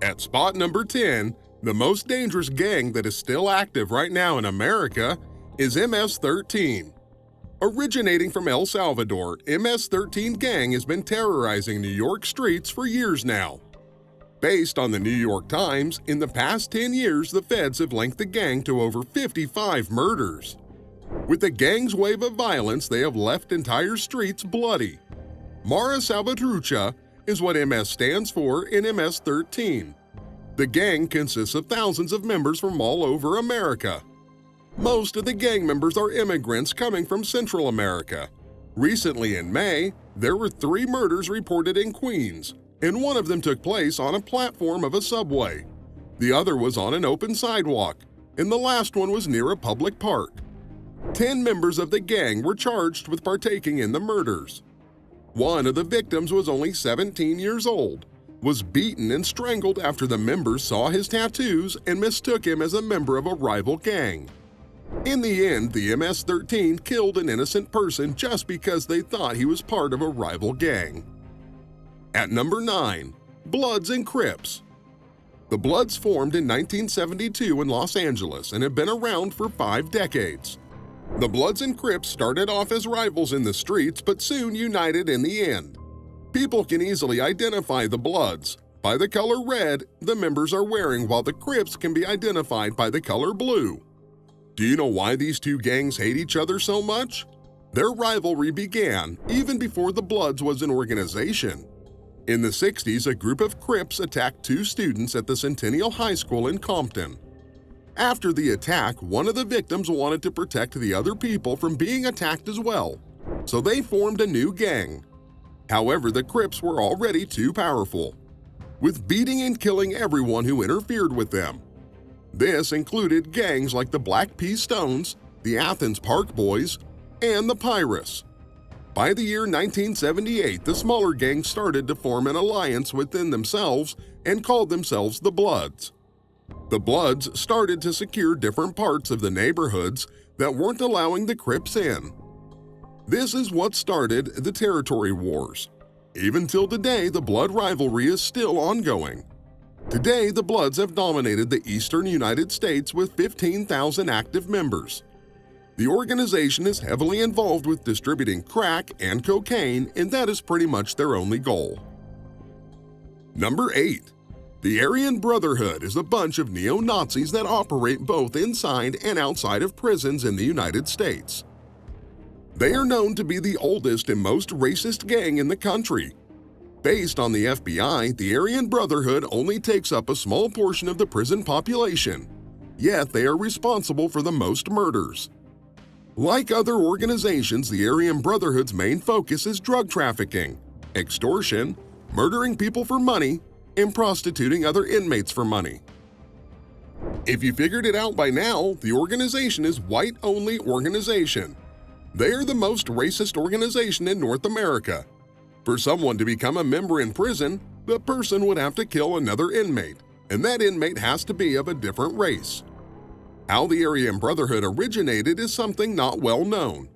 At spot number 10, the most dangerous gang that is still active right now in America is MS-13. Originating from El Salvador, MS-13 gang has been terrorizing New York streets for years now. Based on the New York Times, in the past 10 years, the feds have linked the gang to over 55 murders. With the gang's wave of violence, they have left entire streets bloody. Mara Salvatrucha is what MS stands for in MS-13. The gang consists of thousands of members from all over America. Most of the gang members are immigrants coming from Central America. Recently in May, there were 3 murders reported in Queens, and one of them took place on a platform of a subway. The other was on an open sidewalk, and the last one was near a public park. 10 members of the gang were charged with partaking in the murders. One of the victims was only 17 years old, was beaten and strangled after the members saw his tattoos and mistook him as a member of a rival gang. In the end, the MS-13 killed an innocent person just because they thought he was part of a rival gang. At number 9, Bloods and Crips. The Bloods formed in 1972 in Los Angeles and have been around for 5 decades. The Bloods and Crips started off as rivals in the streets but soon united in the end. People can easily identify the Bloods by the color red the members are wearing, while the Crips can be identified by the color blue. Do you know why these two gangs hate each other so much? Their rivalry began even before the Bloods was an organization. In the 60s, a group of Crips attacked 2 students at the Centennial High School in Compton. After the attack, one of the victims wanted to protect the other people from being attacked as well, so they formed a new gang. However, the Crips were already too powerful, with beating and killing everyone who interfered with them. This included gangs like the Black Pea Stones, the Athens Park Boys, and the Pirates. By the year 1978, the smaller gangs started to form an alliance within themselves and called themselves the Bloods. The Bloods started to secure different parts of the neighborhoods that weren't allowing the Crips in. This is what started the territory wars. Even till today, the Blood rivalry is still ongoing. Today, the Bloods have dominated the eastern United States with 15,000 active members. The organization is heavily involved with distributing crack and cocaine, and that is pretty much their only goal. Number 8. The ARYAN Brotherhood is a bunch of neo-Nazis that operate both inside and outside of prisons in the United States. They are known to be the oldest and most racist gang in the country. Based on the FBI, the ARYAN Brotherhood only takes up a small portion of the prison population, yet they are responsible for the most murders. Like other organizations, the ARYAN Brotherhood's main focus is drug trafficking, extortion, murdering people for money, and prostituting other inmates for money. If you figured it out by now, the organization is white-only organization. They are the most racist organization in North America. For someone to become a member in prison, the person would have to kill another inmate, and that inmate has to be of a different race. How the ARYAN Brotherhood originated is something not well known.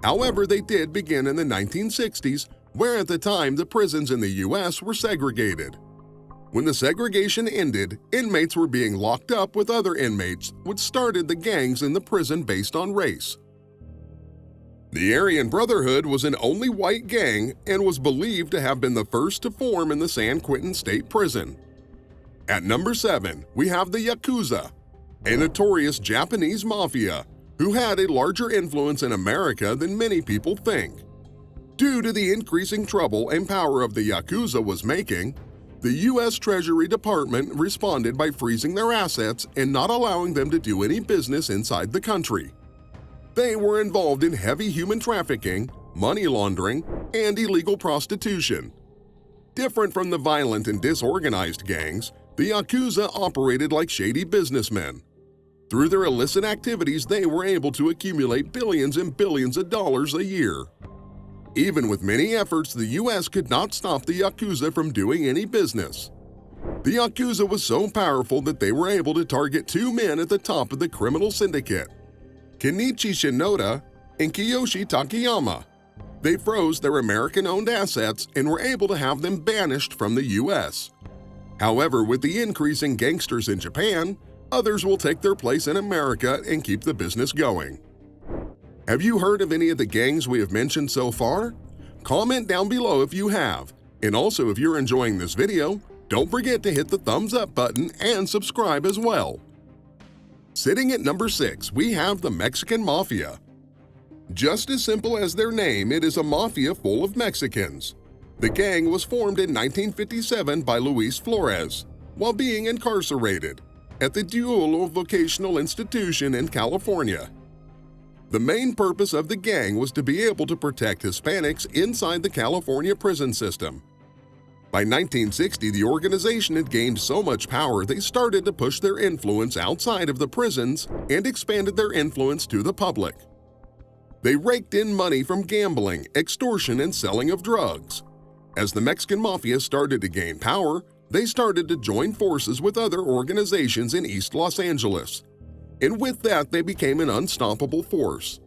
However, they did begin in the 1960s, where at the time the prisons in the US were segregated. When the segregation ended, inmates were being locked up with other inmates, which started the gangs in the prison based on race. The ARYAN Brotherhood was an only white gang and was believed to have been the first to form in the San Quentin State Prison. At number 7, we have the YAKUZA, a notorious Japanese mafia who had a larger influence in America than many people think. Due to the increasing trouble and power of the YAKUZA was making, the U.S. Treasury Department responded by freezing their assets and not allowing them to do any business inside the country. They were involved in heavy human trafficking, money laundering, and illegal prostitution. Different from the violent and disorganized gangs, the YAKUZA operated like shady businessmen. Through their illicit activities, they were able to accumulate billions and billions of dollars a year. Even with many efforts, the U.S. could not stop the YAKUZA from doing any business. The YAKUZA was so powerful that they were able to target 2 men at the top of the criminal syndicate, Kenichi Shinoda and Kiyoshi Takayama. They froze their American-owned assets and were able to have them banished from the U.S. However, with the increase in gangsters in Japan, others will take their place in America and keep the business going. Have you heard of any of the gangs we have mentioned so far? Comment down below if you have. And also, if you're enjoying this video, don't forget to hit the thumbs up button and subscribe as well. Sitting at number 6, we have the Mexican Mafia. Just as simple as their name, it is a mafia full of Mexicans. The gang was formed in 1957 by Luis Flores while being incarcerated at the Duelo Vocational Institution in California. The main purpose of the gang was to be able to protect Hispanics inside the California prison system. By 1960, the organization had gained so much power they started to push their influence outside of the prisons and expanded their influence to the public. They raked in money from gambling, extortion, and selling of drugs. As the Mexican Mafia started to gain power, they started to join forces with other organizations in East Los Angeles, and with that they became an unstoppable force.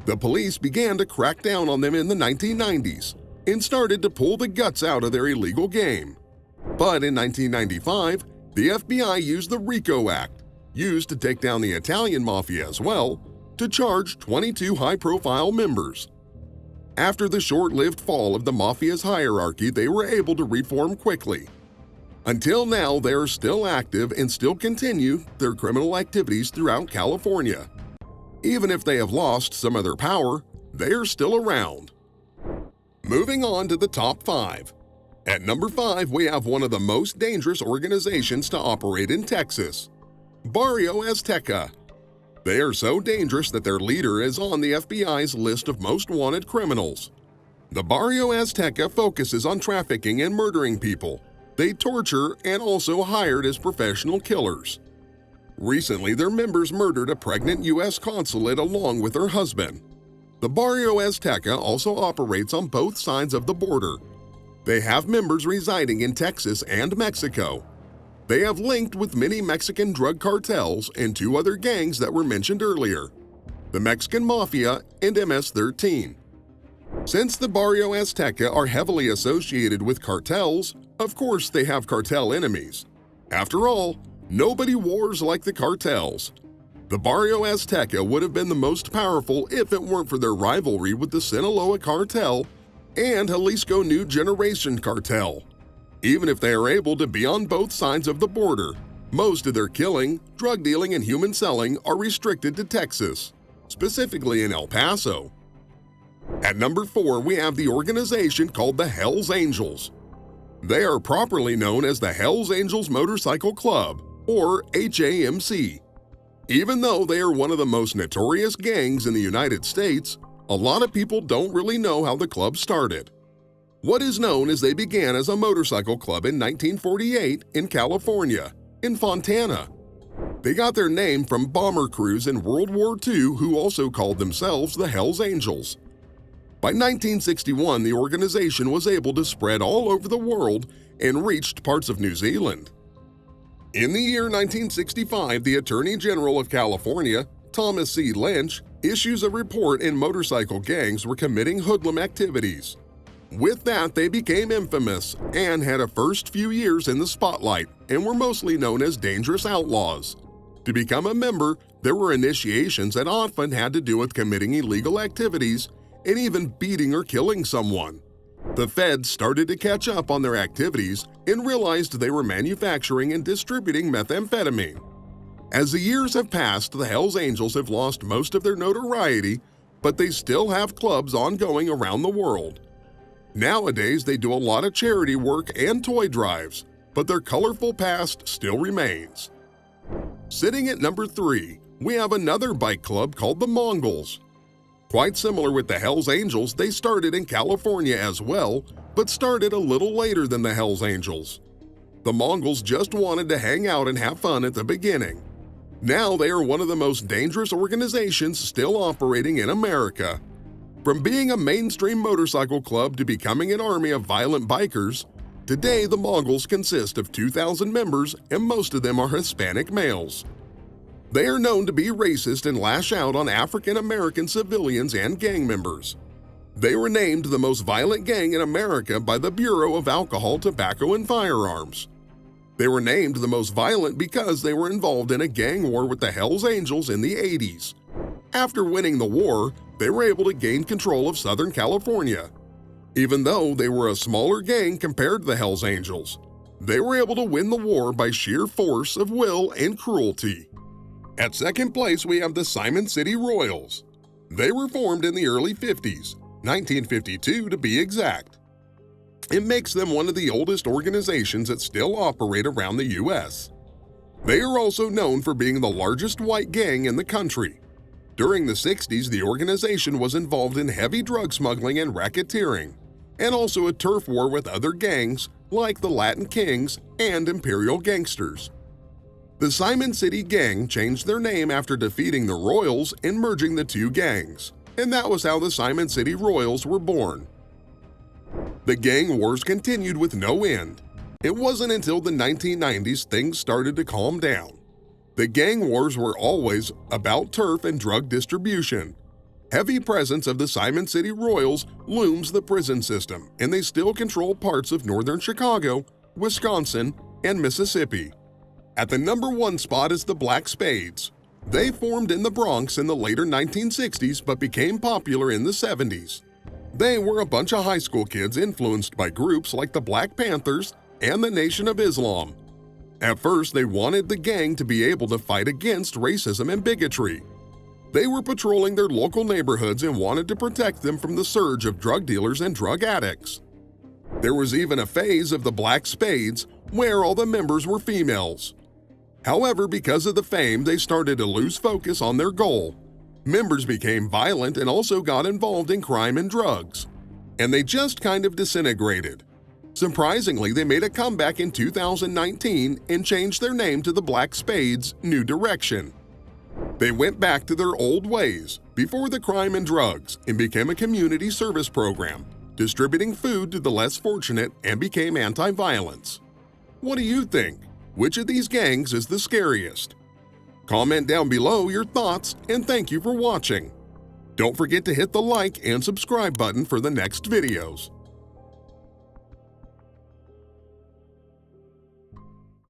The police began to crack down on them in the 1990s and started to pull the guts out of their illegal game. But in 1995, the FBI used the RICO Act, used to take down the Italian Mafia as well, to charge 22 high-profile members. After the short-lived fall of the Mafia's hierarchy, they were able to reform quickly. Until now, they are still active and still continue their criminal activities throughout California. Even if they have lost some of their power, they are still around. Moving on to the top 5. At number 5, we have one of the most dangerous organizations to operate in Texas, BARRIO AZTECA. They are so dangerous that their leader is on the FBI's list of most wanted criminals. The BARRIO AZTECA focuses on trafficking and murdering people. They torture and also hired as professional killers. Recently, their members murdered a pregnant U.S. consulate along with her husband. The BARRIO AZTECA also operates on both sides of the border. They have members residing in Texas and Mexico. They have linked with many Mexican drug cartels and 2 other gangs that were mentioned earlier, the Mexican Mafia and MS-13. Since the BARRIO AZTECA are heavily associated with cartels, of course they have cartel enemies. After all, nobody wars like the cartels. The BARRIO AZTECA would have been the most powerful if it weren't for their rivalry with the Sinaloa cartel and Jalisco New Generation cartel. Even if they are able to be on both sides of the border, most of their killing, drug dealing, and human selling are restricted to Texas, specifically in El Paso. At number 4, we have the organization called the Hells Angels. They are properly known as the Hells Angels Motorcycle Club, or HAMC. Even though they are one of the most notorious gangs in the United States, a lot of people don't really know how the club started. What is known is they began as a motorcycle club in 1948 in California, in Fontana. They got their name from bomber crews in World War II who also called themselves the Hells Angels. By 1961, the organization was able to spread all over the world and reached parts of New Zealand. In the year 1965, the Attorney General of California, Thomas C. Lynch, issues a report in motorcycle gangs were committing hoodlum activities. With that, they became infamous and had a first few years in the spotlight and were mostly known as dangerous outlaws. To become a member, there were initiations that often had to do with committing illegal activities and even beating or killing someone. The feds started to catch up on their activities and realized they were manufacturing and distributing methamphetamine. As the years have passed, the Hells Angels have lost most of their notoriety, but they still have clubs ongoing around the world. Nowadays, they do a lot of charity work and toy drives, but their colorful past still remains. Sitting at number 3, we have another bike club called the Mongols. Quite similar with the Hells Angels, they started in California as well, but started a little later than the Hells Angels. The Mongols just wanted to hang out and have fun at the beginning. Now they are one of the most dangerous organizations still operating in America. From being a mainstream motorcycle club to becoming an army of violent bikers, today the Mongols consist of 2,000 members and most of them are Hispanic males. They are known to be racist and lash out on African American civilians and gang members. They were named the most violent gang in America by the Bureau of Alcohol, Tobacco, and Firearms. They were named the most violent because they were involved in a gang war with the Hells Angels in the 80s. After winning the war, they were able to gain control of Southern California. Even though they were a smaller gang compared to the Hells Angels, they were able to win the war by sheer force of will and cruelty. At second place, we have the Simon City Royals. They were formed in the early 50s, 1952 to be exact. It makes them one of the oldest organizations that still operate around the U.S. They are also known for being the largest white gang in the country. During the 60s, the organization was involved in heavy drug smuggling and racketeering, and also a turf war with other gangs like the Latin Kings and Imperial Gangsters. The Simon City Gang changed their name after defeating the Royals and merging the two gangs, and that was how the Simon City Royals were born. The gang wars continued with no end. It wasn't until the 1990s things started to calm down. The gang wars were always about turf and drug distribution. Heavy presence of the Simon City Royals looms the prison system, and they still control parts of northern Chicago, Wisconsin, and Mississippi. At the number 1 spot is the Black Spades. They formed in the Bronx in the later 1960s but became popular in the 70s. They were a bunch of high school kids influenced by groups like the Black Panthers and the Nation of Islam. At first, they wanted the gang to be able to fight against racism and bigotry. They were patrolling their local neighborhoods and wanted to protect them from the surge of drug dealers and drug addicts. There was even a phase of the Black Spades where all the members were females. However, because of the fame, they started to lose focus on their goal. Members became violent and also got involved in crime and drugs, and they just kind of disintegrated. Surprisingly, they made a comeback in 2019 and changed their name to the Black Spades New Direction. They went back to their old ways before the crime and drugs and became a community service program, distributing food to the less fortunate, and became anti-violence. What do you think? Which of these gangs is the scariest? Comment down below your thoughts, and thank you for watching. Don't forget to hit the like and subscribe button for the next videos.